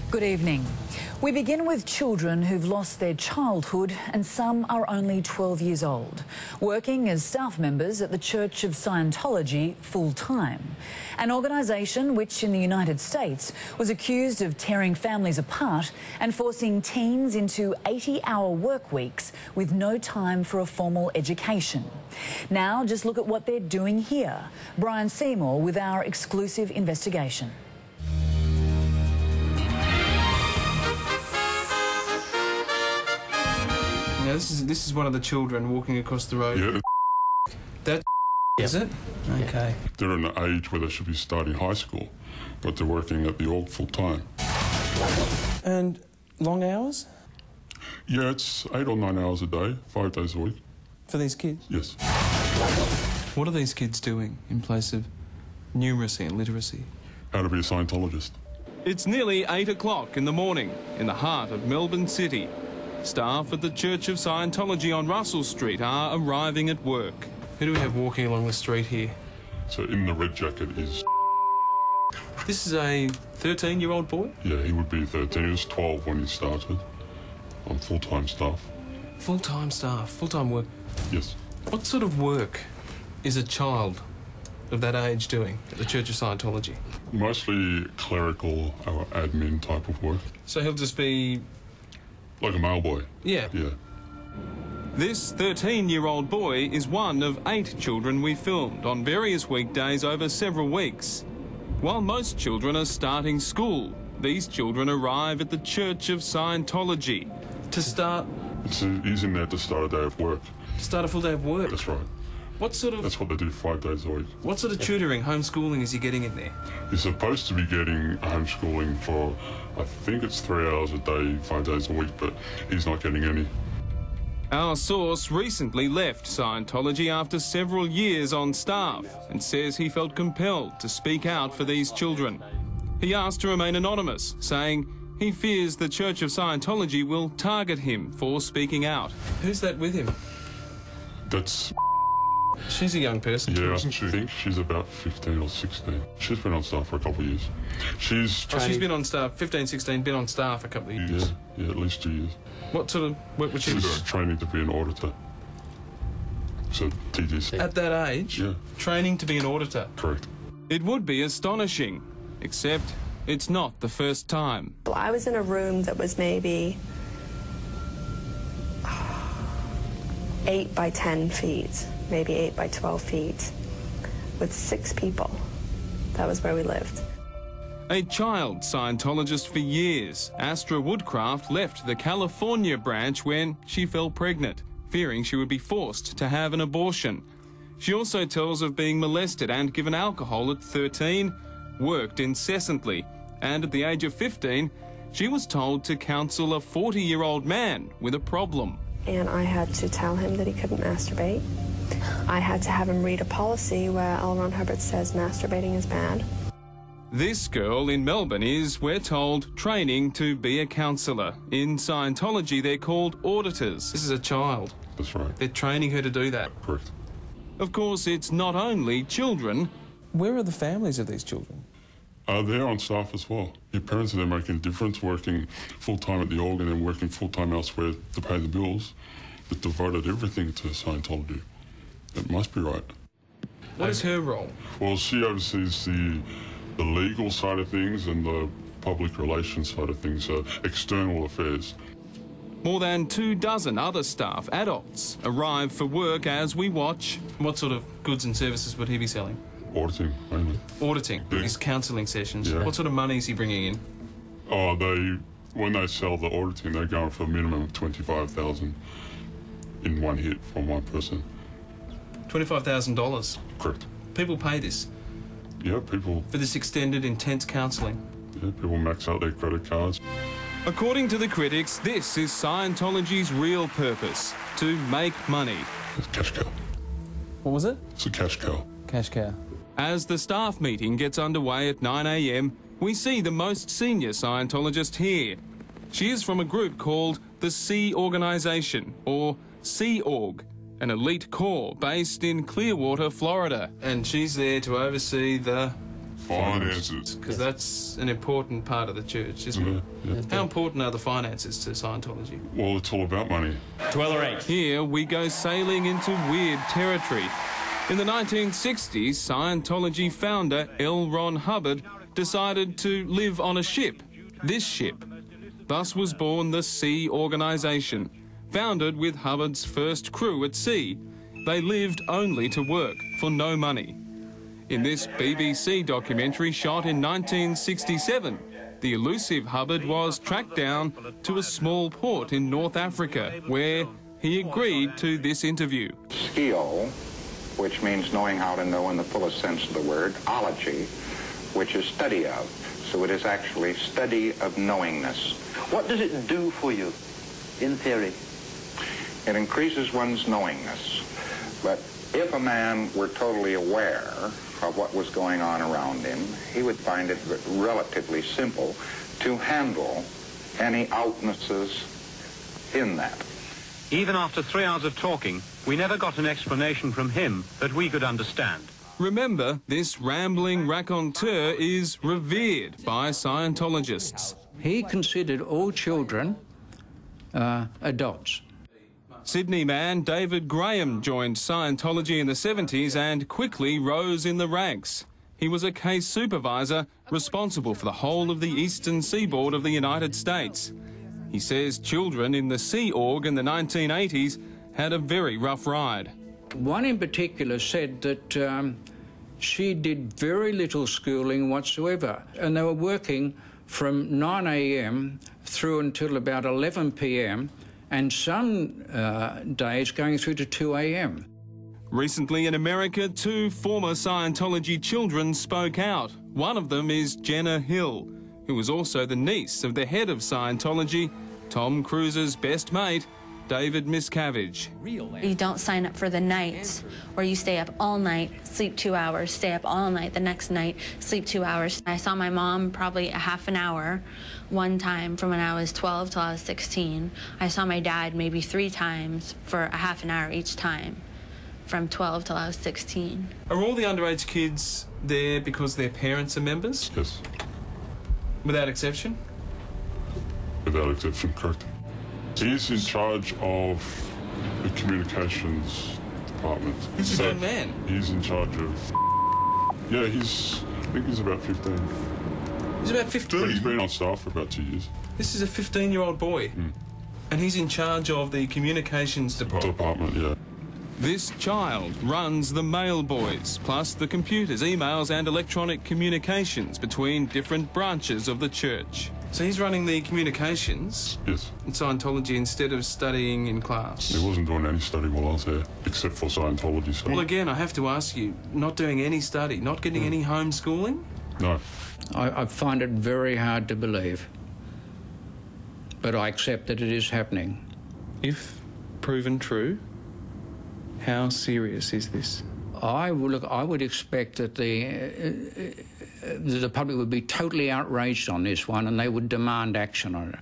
Good evening. We begin with children who've lost their childhood and some are only 12 years old, working as staff members at the Church of Scientology full-time, an organisation which in the United States was accused of tearing families apart and forcing teens into 80-hour work weeks with no time for a formal education. Now just look at what they're doing here. Bryan Seymour with our exclusive investigation. Now this is one of the children walking across the road. Yeah. That is it? Okay. They're in an age where they should be starting high school, but they're working at the org full time. And long hours? Yeah, it's 8 or 9 hours a day, 5 days a week. For these kids? Yes. What are these kids doing in place of numeracy and literacy? How to be a Scientologist. It's nearly 8 o'clock in the morning in the heart of Melbourne City. Staff at the Church of Scientology on Russell Street are arriving at work. Who do we have walking along the street here? So in the red jacket is... This is a 13-year-old boy? Yeah, he would be 13. He was 12 when he started on full-time staff. Full-time staff, full-time work. Yes. What sort of work is a child of that age doing at the Church of Scientology? Mostly clerical or admin type of work. So he'll just be... Like a mailboy. Yeah. Yeah. This 13-year-old boy is one of 8 children we filmed on various weekdays over several weeks. While most children are starting school, these children arrive at the Church of Scientology. To start... He's in there to start a day of work. To start a full day of work? That's right. What sort of... That's what they do 5 days a week. What sort of tutoring, homeschooling is he getting in there? He's supposed to be getting homeschooling for, I think it's 3 hours a day, 5 days a week, but he's not getting any. Our source recently left Scientology after several years on staff and says he felt compelled to speak out for these children. He asked to remain anonymous, saying he fears the Church of Scientology will target him for speaking out. Who's that with him? That's... She's a young person, yeah, isn't she? I think she's about 15 or 16. She's been on staff for a couple of years. She's been on staff, 15, 16, been on staff a couple of years. Yeah, at least 2 years. What sort of work would she be doing? She's training to be an auditor. So, TTC. At that age? Yeah. Training to be an auditor? Correct. It would be astonishing, except it's not the first time. I was in a room that was maybe 8 by 10 feet. Maybe 8 by 12 feet, with 6 people. That was where we lived. A child Scientologist for years, Astra Woodcraft left the California branch when she fell pregnant, fearing she would be forced to have an abortion. She also tells of being molested and given alcohol at 13, worked incessantly, and at the age of 15, she was told to counsel a 40-year-old man with a problem. And I had to tell him that he couldn't masturbate. I had to have him read a policy where L. Ron Hubbard says masturbating is bad. This girl in Melbourne is, we're told, training to be a counsellor. In Scientology, they're called auditors. This is a child. That's right. They're training her to do that. Correct. Of course, it's not only children. Where are the families of these children? They're on staff as well. Your parents are there making a difference, working full-time at the org and then working full-time elsewhere to pay the bills. They've devoted everything to Scientology. It must be right. What is her role? Well, she oversees the legal side of things and the public relations side of things, external affairs. More than 24 other staff, adults, arrive for work as we watch. What sort of goods and services would he be selling? Auditing, mainly. Auditing, Yeah. his counselling sessions. Yeah. What sort of money is he bringing in? Oh, when they sell the auditing, they're going for a minimum of $25,000 in one hit from one person. $25,000. Correct. People pay this Yeah, people for this extended, intense counselling. people max out their credit cards. According to the critics, this is Scientology's real purpose, to make money. It's a cash cow. What was it? It's a cash cow. Cash cow. As the staff meeting gets underway at 9 a.m, we see the most senior Scientologist here. She is from a group called the Sea Organization, or Sea Org, an elite corps based in Clearwater, Florida. And she's there to oversee the Finances. Because that's an important part of the church, isn't it? Yeah. How important are the finances to Scientology? Well, it's all about money. 12 or 8. Here we go sailing into weird territory. In the 1960s, Scientology founder L. Ron Hubbard decided to live on a ship, this ship. Thus was born the Sea Organisation, founded with Hubbard's first crew at sea. They lived only to work, for no money. In this BBC documentary shot in 1967, the elusive Hubbard was tracked down to a small port in North Africa, where he agreed to this interview. Skio, which means knowing how to know in the fullest sense of the word, ology, which is study of. So it is actually study of knowingness. What does it do for you, in theory? It increases one's knowingness. But if a man were totally aware of what was going on around him, he would find it relatively simple to handle any outnesses in that. Even after 3 hours of talking, we never got an explanation from him that we could understand. Remember, this rambling raconteur is revered by Scientologists. He considered all children adults. Sydney man David Graham joined Scientology in the 70s and quickly rose in the ranks. He was a case supervisor responsible for the whole of the eastern seaboard of the United States. He says children in the Sea Org in the 1980s had a very rough ride. One in particular said that she did very little schooling whatsoever, and they were working from 9 a.m. through until about 11 p.m, and some days going through to 2 a.m. Recently in America, 2 former Scientology children spoke out. One of them is Jenna Hill, who was also the niece of the head of Scientology, Tom Cruise's best mate, David Miscavige. You don't sign up for the nights where you stay up all night, sleep 2 hours, stay up all night, the next night, sleep 2 hours. I saw my mom probably a half an hour one time from when I was 12 till I was 16. I saw my dad maybe 3 times for a half an hour each time from 12 till I was 16. Are all the underage kids there because their parents are members? Yes. Without exception? Without exception, correct. He's in charge of the communications department. He's his own man? He's in charge of... Yeah, I think he's about 15. He's about 15? But he's been on staff for about 2 years. This is a 15-year-old boy? And he's in charge of the communications department? Yeah. This child runs the mail boys, plus the computers, emails and electronic communications between different branches of the church. So he's running the communications? Yes. In Scientology instead of studying in class? He wasn't doing any study while I was there, except for Scientology study. Well, again, I have to ask you, not doing any study, not getting any homeschooling? No. I find it very hard to believe, but I accept that it is happening. If proven true, how serious is this? I would expect that the public would be totally outraged on this one, and they would demand action on it.